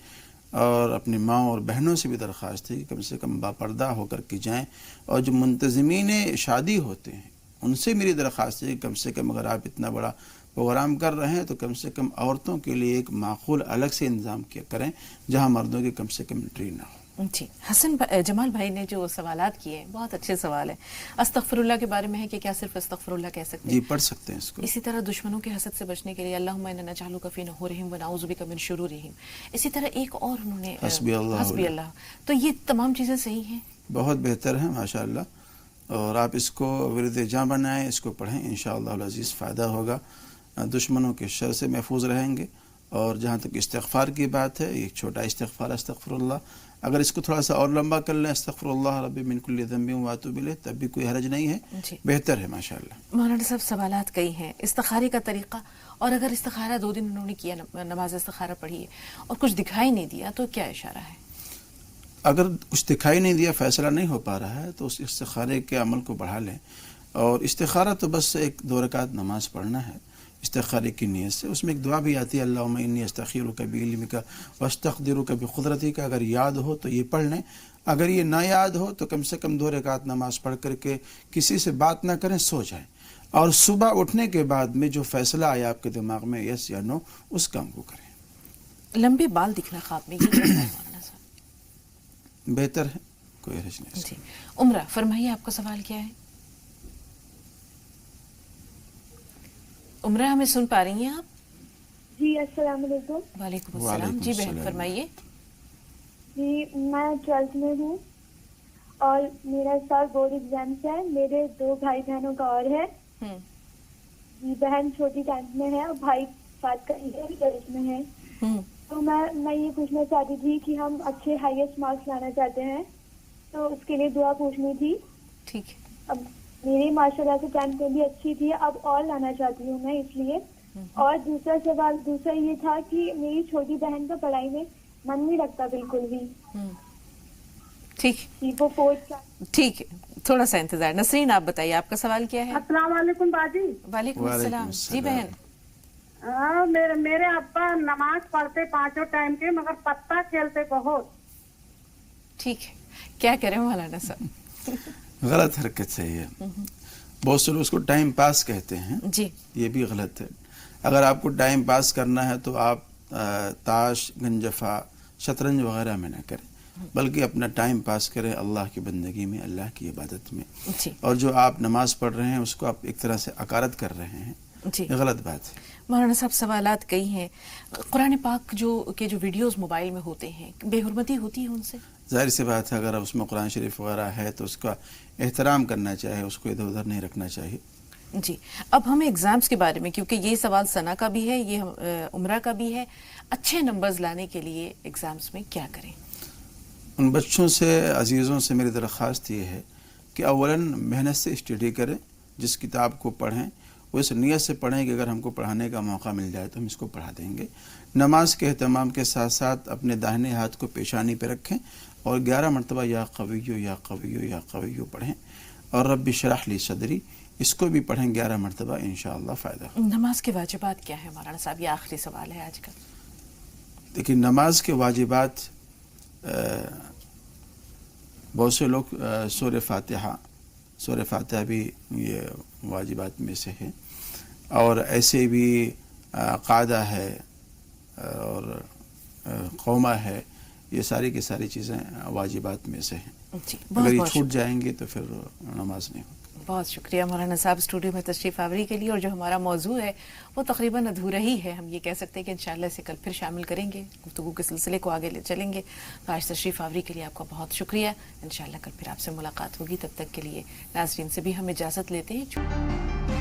اور اپنی ماں اور بہنوں سے بھی درخواست ہے کہ کم سے کم باپردہ ہو کر کے جائیں. اور جو منتظمین شادی ہوتے ہیں ان سے میری درخواست ہے کہ کم سے کم اگر آپ اتنا بڑا پروگرام کر رہے ہیں تو کم سے کم عورتوں کے لیے ایک معقول الگ سے انتظام کیا کریں جہاں مردوں کی کم سے کم انٹری نہ ہو. جی جمال بھائی نے جو سوالات کیے ہیں بہت اچھے سوال ہیں. استغفر اللہ کے بارے میں ہے کہ کیا صرف استغفر اللہ کہہ سکتے ہیں؟ جی پڑھ سکتے ہیں اس کو. اسی طرح دشمنوں کے حسد سے بچنے کے لیے اللہم انا نجعلک فی نحورہم ونعوذ بک من شرورہم. اسی طرح ایک اور انہوں نے حسبی اللہ. تو یہ تمام چیزیں صحیح ہیں؟ بہت بہتر ہے ماشاء اللہ, اور آپ اس کو ورد جاں بنائیں, اس کو پڑھیں, انشاءاللہ العزیز فائدہ ہوگا. دشمنوں کے شر سے محفوظ رہیں گے. اور جہاں تک استغفار کی بات ہے, ایک چھوٹا استغفار استغفر اللہ, اگر اس کو تھوڑا سا اور لمبا کر لیں استغفر اللہ ربی من کل ذنب واتوب الیہ, تب بھی کوئی حرج نہیں ہے, بہتر ہے ماشاءاللہ. مولانا صاحب سوالات کئی ہیں. استخارے کا طریقہ, اور اگر استخارہ 2 دن انہوں نے کیا, نماز استخارہ پڑھی ہے اور کچھ دکھائی نہیں دیا, تو کیا اشارہ ہے؟ اگر کچھ دکھائی نہیں دیا, فیصلہ نہیں ہو پا رہا ہے, تو اس استخارے کے عمل کو بڑھا لیں. اور استخارہ تو بس 1-2 رکعت نماز پڑھنا ہے استخارے کی نیت سے. اس میں ایک دعا بھی آتی ہے اللہم انی استخیرک بعلمک واستقدرک بقدرتک, اگر یاد ہو تو یہ پڑھ لیں. اگر یہ نہ یاد ہو تو کم سے کم 2 رکعت نماز پڑھ کر کے کسی سے بات نہ کریں, سو جائیں, اور صبح اٹھنے کے بعد میں جو فیصلہ آیا آپ کے دماغ میں یس یا نو, اس کام کو کریں. لمبے بال دکھنا خواب میں یہ مولانا صاحب بہتر ہے, کوئی حرج نہیں. جی عمرہ فرمائیے آپ کا سوال کیا ہے؟ عمرہ ہمیں سن پا رہی ہیں آپ؟ جی السلام علیکم. وعلیکم السلام. جی بہن فرمائیے. جی میں 12th میں ہوں اور میرا اس سال بورڈ ایگزامس ہے. میرے 2 بھائی بہنوں کا اور ہے. جی بہن چھوٹی 10th میں ہے اور بھائی 7 کا 12th میں ہے. تو میں یہ پوچھنا چاہتی تھی کہ ہم اچھے ہائیسٹ مارکس لانا چاہتے ہیں, تو اس کے لیے دعا پوچھنی تھی. ٹھیک ہے. اب میری ماشاء اللہ سے 10th میں بھی اچھی تھی, اب اور لانا چاہتی ہوں میں, اس لیے. اور دوسرا یہ تھا کہ میری چھوٹی بہن کا پڑھائی میں من نہیں لگتا بالکل بھی. ٹھیک ٹھیک ہے, تھوڑا سا انتظار. نسرین آپ بتائیے آپ کا سوال کیا ہے؟ السلام علیکم باجی. وعلیکم السلام. جی بہن. میرے ابا نماز پڑھتے 5 ٹائم کے, مگر پتہ کھیلتے بہت. ٹھیک ہے, کیا کریں مولانا صاحب؟ غلط حرکت ہے یہ. بہت سے لوگ اس کو ٹائم پاس کہتے ہیں جی. یہ بھی غلط ہے. اگر آپ کو ٹائم پاس کرنا ہے تو آپ تاش، گنجفہ، شطرنج وغیرہ میں نہ کریں، بلکہ اپنا ٹائم پاس کریں اللہ کی بندگی میں، اللہ کی عبادت میں. اور جو آپ نماز پڑھ رہے ہیں اس کو آپ ایک طرح سے عقارت کر رہے ہیں، یہ غلط بات ہے. مولانا صاحب سوالات کئی ہیں. قرآن پاک کے جو ویڈیوز موبائل میں ہوتے ہیں بے حرمتی ہوتی ہے ان سے؟ ظاہر سی بات ہے، اگر اس میں قرآن شریف وغیرہ ہے تو اس کا احترام کرنا چاہیے، اس کو ادھر ادھر نہیں رکھنا چاہیے. جی. اب ہمیں ایگزامز کے بارے میں، کیونکہ یہ سوال ثنا کا بھی ہے، یہ عمرہ کا بھی ہے، اچھے نمبرز لانے کے لیے ایگزامز میں کیا کریں؟ ان بچوں سے، عزیزوں سے میری درخواست یہ ہے کہ اولاً محنت سے اسٹڈی کریں، جس کتاب کو پڑھیں وہ اس نیت سے پڑھیں کہ اگر ہم کو پڑھانے کا موقع مل جائے تو ہم اس کو پڑھا دیں گے. نماز کے اہتمام کے ساتھ ساتھ اپنے داہنے ہاتھ کو پیشانی پہ رکھیں اور 11 مرتبہ یا قویو یا قویو یا قویو پڑھیں، اور رب اشرح لی صدری اس کو بھی پڑھیں 11 مرتبہ، انشاءاللہ فائدہ ہو. نماز کے واجبات کیا ہے مولانا صاحب؟ یہ آخری سوال ہے آج کا. دیکھیں، نماز کے واجبات بہت سے لوگ سورہ فاتحہ بھی یہ واجبات میں سے ہے، اور ایسے بھی قاعدہ ہے اور قومہ ہے، یہ ساری کی ساری چیزیں واجبات میں سے ہیں. اگر یہ چھوٹ جائیں گے تو پھر نماز نہیں ہوگی. بہت شکریہ مولانا صاحب اسٹوڈیو میں تشریف آوری کے لیے. اور جو ہمارا موضوع ہے وہ تقریباً ادھورا ہی ہے، ہم یہ کہہ سکتے ہیں کہ انشاءاللہ اسے کل پھر شامل کریں گے، گفتگو کے سلسلے کو آگے لے چلیں گے. تو آج تشریف آوری کے لیے آپ کا بہت شکریہ. انشاءاللہ کل پھر آپ سے ملاقات ہوگی. تب تک کے لیے ناظرین سے بھی ہم اجازت لیتے ہیں.